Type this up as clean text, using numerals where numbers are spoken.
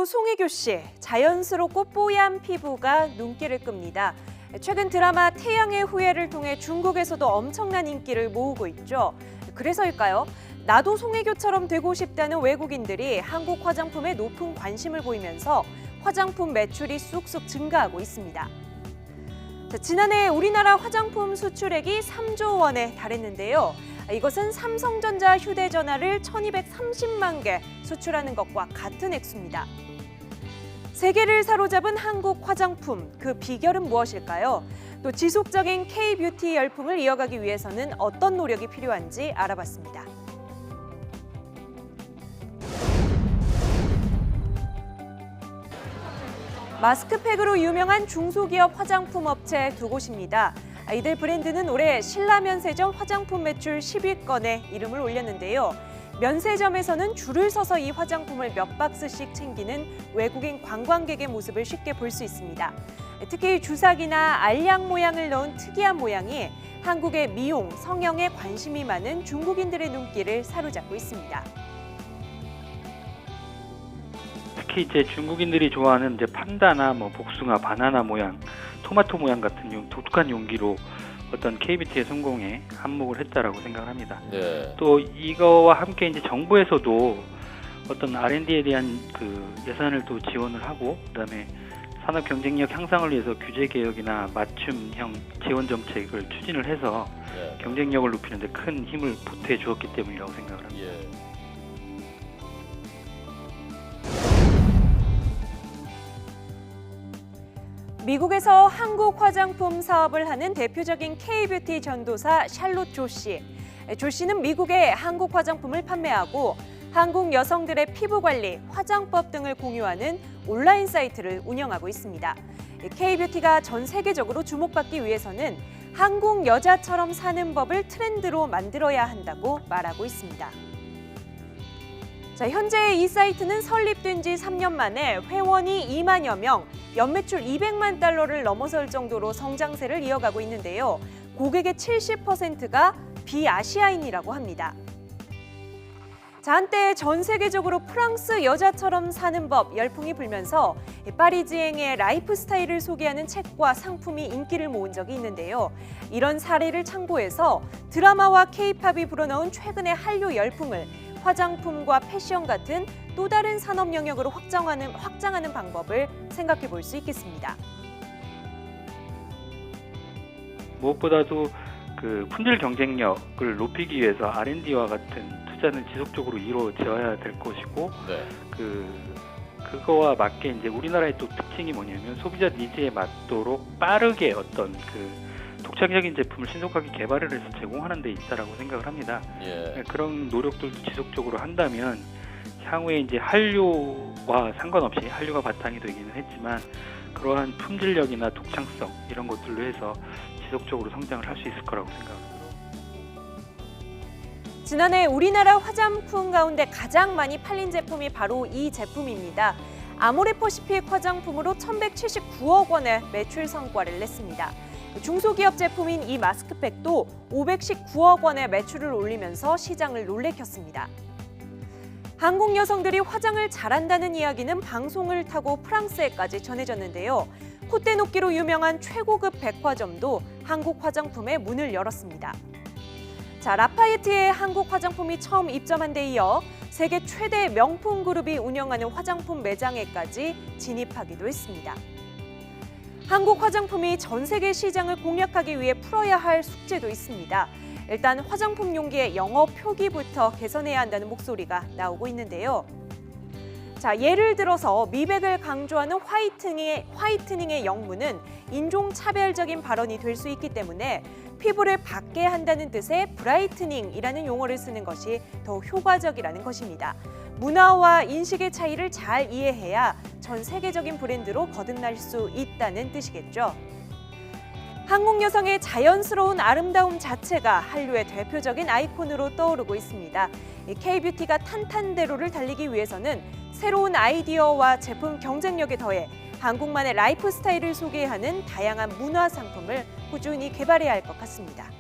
나도 송혜교 씨, 자연스럽고 뽀얀 피부가 눈길을 끕니다. 최근 드라마 태양의 후예를 통해 중국에서도 엄청난 인기를 모으고 있죠. 그래서일까요? 나도 송혜교처럼 되고 싶다는 외국인들이 한국 화장품에 높은 관심을 보이면서 화장품 매출이 쑥쑥 증가하고 있습니다. 지난해 우리나라 화장품 수출액이 3조 원에 달했는데요. 이것은 삼성전자 휴대전화를 1230만 개 수출하는 것과 같은 액수입니다. 세계를 사로잡은 한국 화장품, 그 비결은 무엇일까요? 또 지속적인 K-뷰티 열풍을 이어가기 위해서는 어떤 노력이 필요한지 알아봤습니다. 마스크팩으로 유명한 중소기업 화장품 업체 두 곳입니다. 이들 브랜드는 올해 신라면세점 화장품 매출 10위권에 이름을 올렸는데요. 면세점에서는 줄을 서서 이 화장품을 몇 박스씩 챙기는 외국인 관광객의 모습을 쉽게 볼 수 있습니다. 특히 주사기나 알약 모양을 넣은 특이한 모양이 한국의 미용, 성형에 관심이 많은 중국인들의 눈길을 사로잡고 있습니다. 특히 이제 중국인들이 좋아하는 이제 판다나 복숭아, 바나나 모양, 토마토 모양 같은 독특한 용기로 어떤 K-뷰티의 성공에 한몫을 했다라고 생각을 합니다. 네. 또 이거와 함께 이제 정부에서도 어떤 R&D에 대한 그 예산을 또 지원을 하고, 그다음에 산업 경쟁력 향상을 위해서 규제 개혁이나 맞춤형 지원 정책을 추진을 해서 네. 경쟁력을 높이는 데 큰 힘을 보태해 주었기 때문이라고 생각을 합니다. 예. 미국에서 한국 화장품 사업을 하는 대표적인 K-뷰티 전도사 샬롯 조 씨. 조 씨는 미국에 한국 화장품을 판매하고 한국 여성들의 피부 관리, 화장법 등을 공유하는 온라인 사이트를 운영하고 있습니다. K-뷰티가 전 세계적으로 주목받기 위해서는 한국 여자처럼 사는 법을 트렌드로 만들어야 한다고 말하고 있습니다. 현재 이 사이트는 설립된 지 3년 만에 회원이 2만여 명, 연매출 200만 달러를 넘어설 정도로 성장세를 이어가고 있는데요. 고객의 70%가 비아시아인이라고 합니다. 한때 전 세계적으로 프랑스 여자처럼 사는 법 열풍이 불면서 파리지앵의 라이프 스타일을 소개하는 책과 상품이 인기를 모은 적이 있는데요. 이런 사례를 참고해서 드라마와 K-팝이 불어넣은 최근의 한류 열풍을 화장품과 패션 같은 또 다른 산업 영역으로 확장하는 방법을 생각해 볼 수 있겠습니다. 무엇보다도 그 품질 경쟁력을 높이기 위해서 R&D와 같은 투자는 지속적으로 이루어져야 될 것이고, 네. 그거와 맞게 이제 우리나라의 또 특징이 뭐냐면 소비자 니즈에 맞도록 빠르게 어떤 그 독창적인 제품을 신속하게 개발을 해서 제공하는 데 있다라고 생각을 합니다. 예. 그런 노력들도 지속적으로 한다면 향후에 이제 한류와 상관없이, 한류가 바탕이 되기는 했지만 그러한 품질력이나 독창성 이런 것들로 해서 지속적으로 성장을 할 수 있을 거라고 생각합니다. 지난해 우리나라 화장품 가운데 가장 많이 팔린 제품이 바로 이 제품입니다. 아모레퍼시픽 화장품으로 1,179억 원의 매출 성과를 냈습니다. 중소기업 제품인 이 마스크팩도 519억 원의 매출을 올리면서 시장을 놀래켰습니다. 한국 여성들이 화장을 잘한다는 이야기는 방송을 타고 프랑스에까지 전해졌는데요. 콧대 높기로 유명한 최고급 백화점도 한국 화장품에 문을 열었습니다. 라파예트의 한국 화장품이 처음 입점한 데 이어 세계 최대 명품 그룹이 운영하는 화장품 매장에까지 진입하기도 했습니다. 한국 화장품이 전 세계 시장을 공략하기 위해 풀어야 할 숙제도 있습니다. 일단 화장품 용기의 영업 표기부터 개선해야 한다는 목소리가 나오고 있는데요. 예를 들어서 미백을 강조하는 화이트닝의 영문은 인종차별적인 발언이 될 수 있기 때문에 피부를 밝게 한다는 뜻의 브라이트닝이라는 용어를 쓰는 것이 더 효과적이라는 것입니다. 문화와 인식의 차이를 잘 이해해야 전 세계적인 브랜드로 거듭날 수 있다는 뜻이겠죠. 한국 여성의 자연스러운 아름다움 자체가 한류의 대표적인 아이콘으로 떠오르고 있습니다. K-뷰티가 탄탄대로를 달리기 위해서는 새로운 아이디어와 제품 경쟁력에 더해 한국만의 라이프 스타일을 소개하는 다양한 문화 상품을 꾸준히 개발해야 할 것 같습니다.